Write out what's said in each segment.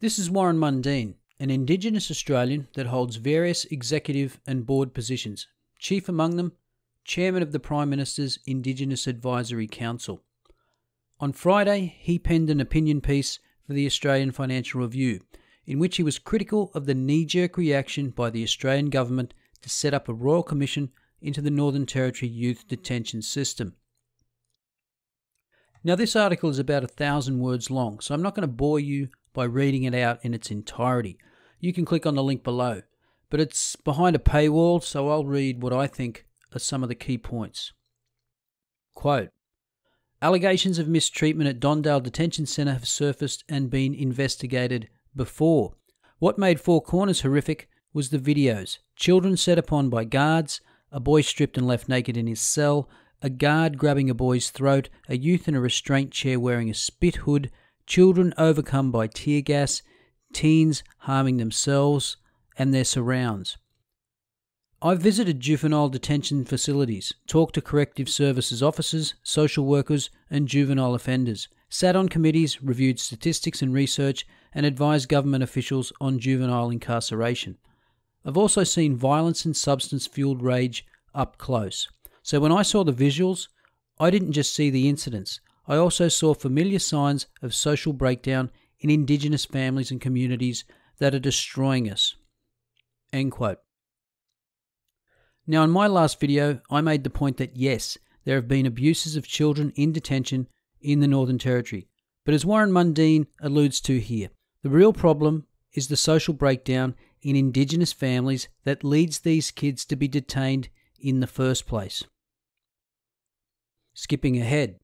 This is Warren Mundine, an Indigenous Australian that holds various executive and board positions, chief among them, Chairman of the Prime Minister's Indigenous Advisory Council. On Friday, he penned an opinion piece for the Australian Financial Review, in which he was critical of the knee-jerk reaction by the Australian government to set up a Royal Commission into the Northern Territory Youth Detention system. Now, this article is about 1,000 words long, so I'm not going to bore you by reading it out in its entirety. You can click on the link below, but it's behind a paywall, so I'll read what I think are some of the key points. Quote, "Allegations of mistreatment at Dondale Detention Centre have surfaced and been investigated before. What made Four Corners horrific was the videos. Children set upon by guards, a boy stripped and left naked in his cell, a guard grabbing a boy's throat, a youth in a restraint chair wearing a spit hood, children overcome by tear gas, teens harming themselves and their surrounds. I've visited juvenile detention facilities, talked to corrective services officers, social workers and juvenile offenders, sat on committees, reviewed statistics and research, and advised government officials on juvenile incarceration. I've also seen violence and substance-fueled rage up close. So when I saw the visuals, I didn't just see the incidents. I also saw familiar signs of social breakdown in Indigenous families and communities that are destroying us." End quote. Now, in my last video, I made the point that yes, there have been abuses of children in detention in the Northern Territory. But as Warren Mundine alludes to here, the real problem is the social breakdown in Indigenous families that leads these kids to be detained in the first place. Skipping ahead.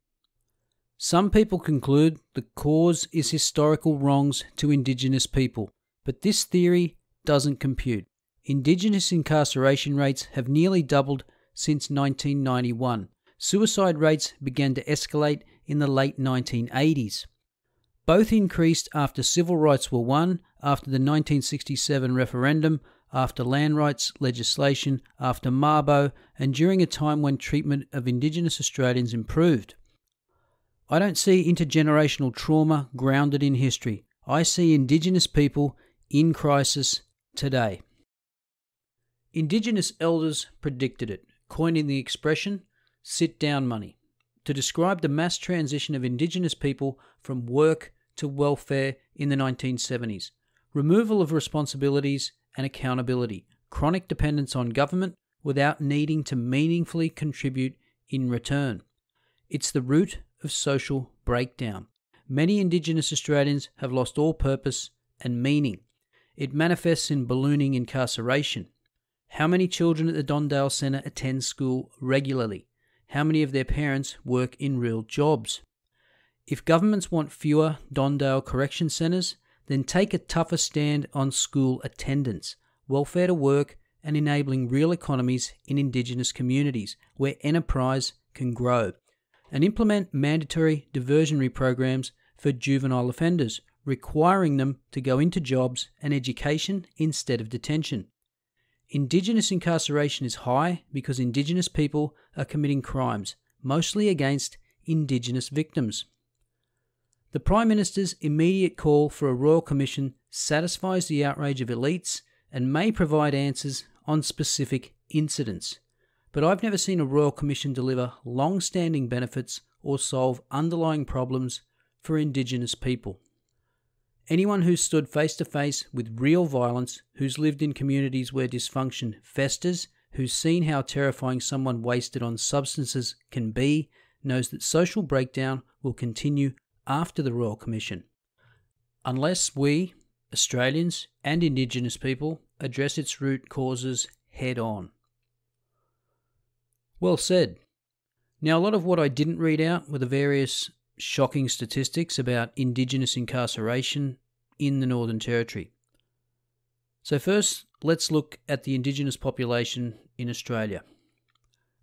Some people conclude the cause is historical wrongs to Indigenous people, but this theory doesn't compute. Indigenous incarceration rates have nearly doubled since 1991. Suicide rates began to escalate in the late 1980s. Both increased after civil rights were won, after the 1967 referendum, after land rights legislation, after Mabo, and during a time when treatment of Indigenous Australians improved. I don't see intergenerational trauma grounded in history. I see Indigenous people in crisis today. Indigenous elders predicted it, coining the expression, sit-down money, to describe the mass transition of Indigenous people from work to welfare in the 1970s, removal of responsibilities and accountability, chronic dependence on government without needing to meaningfully contribute in return. It's the root of social breakdown. Many Indigenous Australians have lost all purpose and meaning. It manifests in ballooning incarceration. How many children at the Dondale Centre attend school regularly? How many of their parents work in real jobs? If governments want fewer Dondale correction centres, then take a tougher stand on school attendance, welfare to work, and enabling real economies in Indigenous communities where enterprise can grow. And implement mandatory diversionary programs for juvenile offenders, requiring them to go into jobs and education instead of detention. Indigenous incarceration is high because Indigenous people are committing crimes, mostly against Indigenous victims. The Prime Minister's immediate call for a Royal Commission satisfies the outrage of elites and may provide answers on specific incidents. But I've never seen a Royal Commission deliver long-standing benefits or solve underlying problems for Indigenous people. Anyone who's stood face-to-face with real violence, who's lived in communities where dysfunction festers, who's seen how terrifying someone wasted on substances can be, knows that social breakdown will continue after the Royal Commission, unless we, Australians and Indigenous people, address its root causes head-on. Well said. Now, a lot of what I didn't read out were the various shocking statistics about Indigenous incarceration in the Northern Territory. So first, let's look at the Indigenous population in Australia.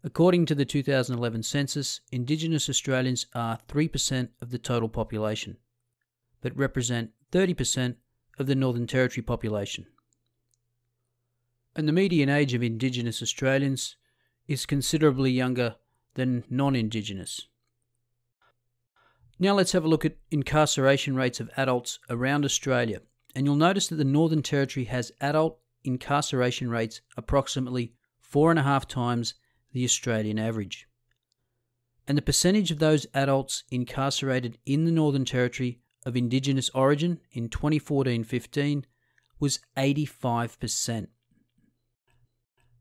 According to the 2011 census, Indigenous Australians are 3% of the total population, but represent 30% of the Northern Territory population. And the median age of Indigenous Australians is considerably younger than non-Indigenous. Now let's have a look at incarceration rates of adults around Australia. and you'll notice that the Northern Territory has adult incarceration rates approximately 4.5 times the Australian average. And the percentage of those adults incarcerated in the Northern Territory of Indigenous origin in 2014-15 was 85%.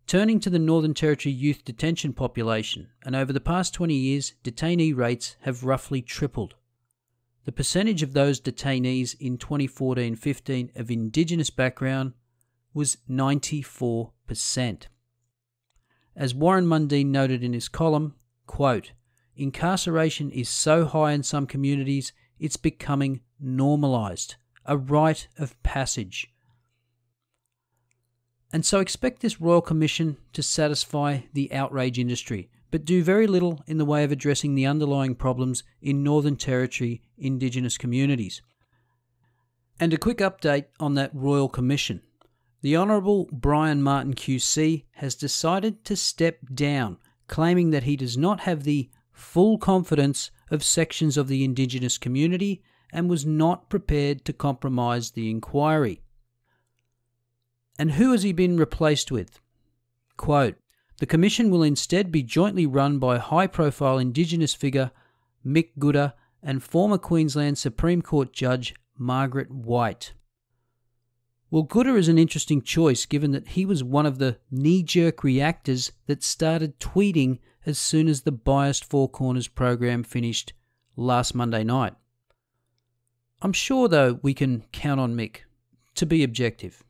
Turning to the Northern Territory Youth Detention population, and over the past 20 years, detainee rates have roughly tripled. The percentage of those detainees in 2014-15 of Indigenous background was 94%. As Warren Mundine noted in his column, quote, "Incarceration is so high in some communities, it's becoming normalised, a rite of passage." And so expect this Royal Commission to satisfy the outrage industry, but do very little in the way of addressing the underlying problems in Northern Territory Indigenous communities. And a quick update on that Royal Commission. The Honourable Brian Martin QC has decided to step down, claiming that he does not have the full confidence of sections of the Indigenous community and was not prepared to compromise the inquiry. And who has he been replaced with? Quote, "The Commission will instead be jointly run by high-profile Indigenous figure Mick Gooder and former Queensland Supreme Court Judge Margaret White." Well, Gooder is an interesting choice given that he was one of the knee-jerk reactors that started tweeting as soon as the Biased Four Corners program finished last Monday night. I'm sure, though, we can count on Mick to be objective.